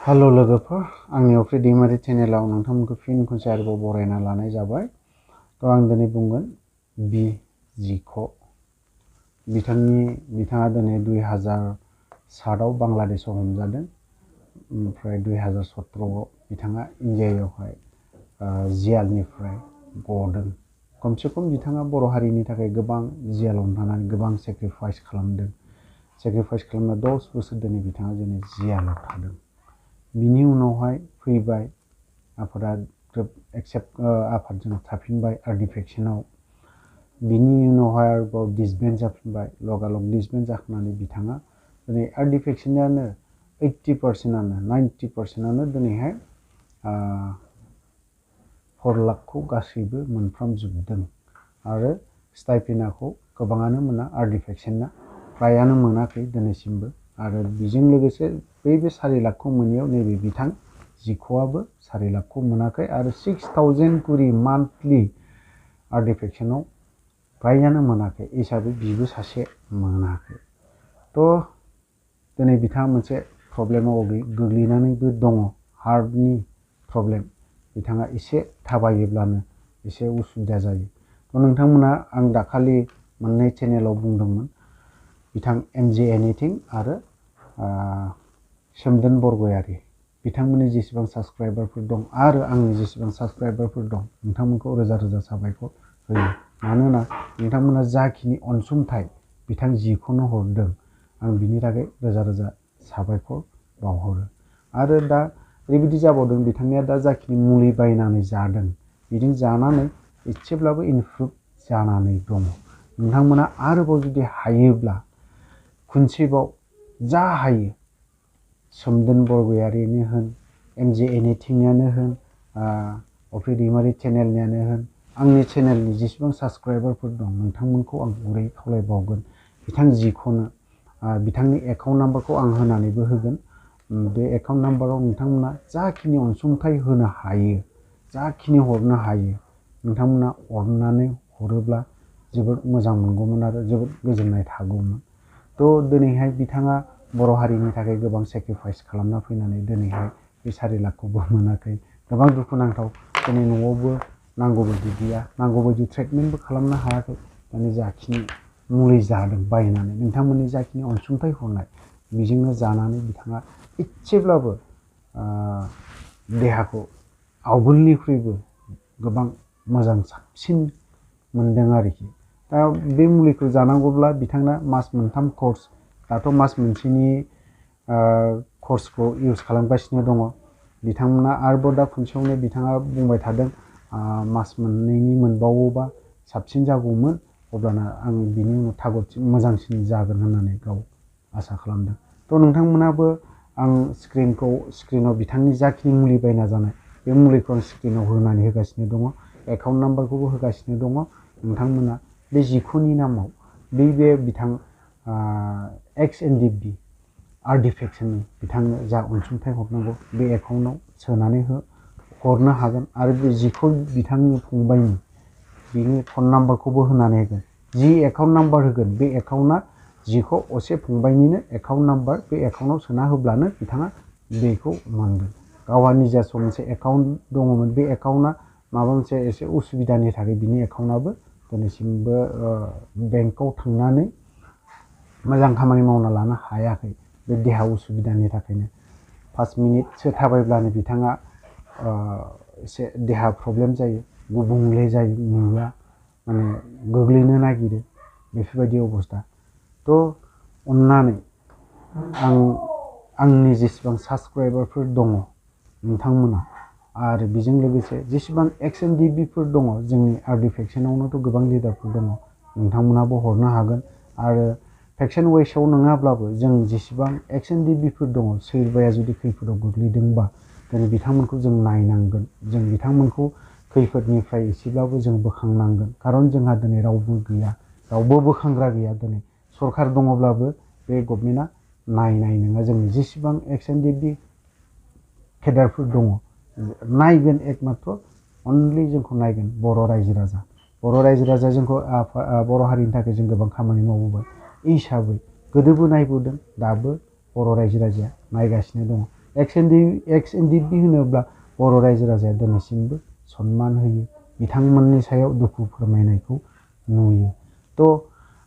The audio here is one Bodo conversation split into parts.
हेलो लोगोफोर आंनि अफ्रि दैमारि चेनेलाव नोंथांमोनखौ फिन खनसे आरोबाव बरायना लानाय जाबाय। तो आं दिनै बुंगोन बी जिक' बिथाङा दिनै 2007 आव बांलादेशआव हमजादों। ओमफ्राय 2017 आव बिथाङा इन्डियायावहाय जेलनिफ्राय गदों। खमसे खम बिथाङा बर' हारिनि थाखाय गोबां जेलाव थानानै गोबां सेक्रिफाइस खालामदों। सेक्रिफाइस खालामना 10 बोसोर दिनै बिथाङा दिनै जेलाव थादों। बिनि उनावहाय फैबाय आफादा ग्रोब आफादजों थाफिनबाय आरडिफेक्सनाव। बिनि उनावहाय आरोबाव डिसबेन्ड जाफिनबाय। लगालग डिसबेन्ड जाखांनानै बिथाङा दिनै आरडिफेक्सनानो 80%, 90%आनो दिनैहाय 4 लाखखौ गासैबो मोनफ्रामजोबदों। आरो स्टाइपेन्डखौ गोबाङानो मोना, आरडिफेक्सना फ्रायानो मोनाखै दिनैसिमबो। आरो बेजों लोगोसे बे 4 लाखखौ मोनैयाव नैबे बिथां जिक'आबो 4 लाखखौ मोनाखै आरो 6000 कुरि मान्थलि आरडिफेक्सनाव फ्रायानो मोनाखै हिसाबै बिबो सासे मोनाखै। थ' दिनै बिथाङा मोनसे प्रब्लेमाव गोग्लैनानैबो दङ, हार्टनि प्रब्लेम। बिथाङा एसे थाबायोब्लानो एसे उसुबिदा जायो। थ' नोंथांमोना आं दाखालि मोननै चेनेलाव बुंदोंमोन, बिथां एमजे एनिथिं आरो सोमदोन बरगयारि बिथांमोननि जेसेबां साबस्क्राइबारफोर दं आरो आंनि जेसेबां साबस्क्राइबारफोर दं नोंथांमोनखौ रोजा रोजा साबायखर होयो। मानोना नोंथांमोना जाखिनि अनसुंथाइ बिथां जिखौनो हरदों, आं बिनि थाखाय रोजा रोजा साबायखर बावहरो। आरो दा ओरैबायदि जाबावदों, बिथांनिया दा जाखिनि मुलि बायनानै जादों, बिजों जानानै एसेब्लाबो इमप्रुभ जानानै दङ। नोंथांमोना आरोबाव जुदि हायोब्ला खनसेबाव जा हायो, सोमदोन बरगयारिनो होन, एमजे एनिथिंआनो होन, अफ्रि दैमारि चेनेलनियानो होन, आंनि चेनेलनि जेसेबां साबस्क्राइबारफोर दं नोंथांमोनखौ आं गुरै खावलायबावगोन, बिथां जिखौनो बिथांनि एकाउन्ट नाम्बारखौ आं होनानैबो होगोन। बे एकाउन्ट नाम्बाराव नोंथांमोना जाखिनि अनसुंथाइ होनो हायो, जाखिनि हरनो हायो, नोंथांमोना अननानै हरोब्ला जोबोद मोजां मोनगौमोन आरो जोबोद गोजोननाय थागौमोन। थ' दिनैहाय बिथाङा बर' हारिनि थाखाय गोबां सेक्रिफाइस खालामना फैनानै दिनैहाय बे 4 लाखखौबो मोनाखै। गोबां दुखुनांथाव, दिनै न'आवबो नांगौ बायदि गैया, नांगौ बायदि ट्रिटमेन्टबो खालामनो हायाखै। माने जाखिनि मुलि जादों बायनानै, नोंथांमोननि जाखिनि अनसुंथाइ हरनाय, बेजोंनो जानानै बिथाङा एसेब्लाबो देहाखौ आवगोलनिख्रुइबो गोबां मोजां साबसिन मोनदों आरोखि। दा बे मुलिखौ जानांगौब्ला बिथांना मास मोनथाम कर्स, दाथ' मास मोनसेनि कर्सखौ इउज खालामगासिनो दङ। बिथांमोना आरोबाव दा खनसेयावनो बिथाङा बुंबाय थादों मास मोननैनि मोनबावोबा साबसिन जागौमोन, अब्लाना आं बिनि उनाव थागरसिन मोजांसिन जागोन होननानै गाव आसा खालामदों। थ' नोंथांमोनाबो आं स्क्रिनाव बिथांनि जाखिनि मुलि बायना जानाय, बे मुलिखौ आं स्क्रिनाव होनानै होगासिनो दङ, एकाउन्ट नाम्बारखौबो होगासिनो दङ। नोंथांमोना बे जिख'नि नामाव बे बिथां एक्स एनडिएफबि आरडिफेक्सननि बिथांनो जा अनसुंथाइ हरनांगौ बे एकाउन्टआव सोनानै हरनो हागोन। आरो बे जिखौ बिथांनि फंबायनि बिनि फन नाम्बारखौबो होनानै होगोन। जि एकाउन्ट नाम्बार होगोन, बे एकाउन्टआ जिखौ असे फंबायनिनो एकाउन्ट नाम्बार, बे एकाउन्टआव सोना होब्लानो बिथाङा बेखौ मोनगोन। गावहा निजास' मोनसे एकाउन्ट दङमोन, बे एकाउन्टआ माबा मोनसे एसे उसुबिदानि थाखाय बिनि एकाउन्टआबो दिनैसिमबो बेंकआव थांनानै मोजां खामानि मावना लानो हायाखै, बे देहा उसुबिदानि थाखायनो। 5 मिनिटसो थाबायब्लानो बिथाङा एसे देहा प्रब्लेम जायो, गुबुंले जायो, नुवा, माने गोग्लैनो नागिरो, बेफोरबायदि अबस्था। थ' अननानै आंनि जेसेबां साबस्क्राइबारफोर दङ नोंथांमोना, आरो बेजों लोगोसे जेसेबां एक्स एनडिएफबिफोर दङ, जोंनि आरडिफेक्सनावनोथ' गोबां लिडारफोर दङ, नोंथांमोनाबो हरनो हागोन। आरो फेक्सन वाइसआव नङाब्लाबो जों जेसेबां एक्स एनडिएफबिफोर दङ, सोरबाया जुदि खैफोदाव गोग्लैदोंबा दिनै बिथांमोनखौ जों नायनांगोन, जों बिथांमोनखौ खैफोदनिफ्राय एसेब्लाबो जों बोखांनांगोन। खारन जोंहा दिनै रावबो गैया, रावबो बोखांग्रा गैया। दिनै सरखार दङब्लाबो बे गभर्नमेन्टआ नायनाय नङा। जोंनि जेसेबां एक्स एनडिएफबि केडारफोर दङ, नायगोन एकमात्र अनलि जोंखौ नायगोन बर' रायजो राजा। बर' रायजो राजा जोंखौ बर' हारिनि थाखाय जों गोबां खामानि मावबोबाय। बे हिसाबै गोदोबो नायबोदों, दाबो बर' रायजो राजाया नायगासिनो दङ। एक्स ndfb होनोब्ला बर' रायजो राजाया दिनैसिमबो सनमान होयो, बिथांमोननि सायाव दुखु फोरमायनायखौ नुयो। थ'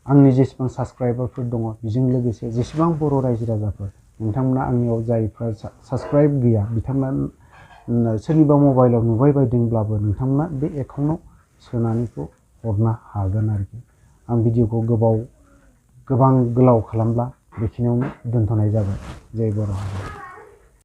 आंनि जेसेबां साबस्क्राइबारफोर दङ, बेजों लोगोसे जेसेबां बर' रायजो राजाफोर नोंथांमोना आंनियाव जायफ्रा साबस्क्राइब गैया, बिथांमोना सोरनिबा मबाइलाव नुबाय बायदोंब्लाबो नोंथांमोना बे एकाउन्टाव सोनानैखौ हरनो हागोन आरोखि। आं भिडिअखौ गोबां गोलाव खालामब्ला बेखिनियावनो दोनथ'नाय जाबाय। जय बर' हारि।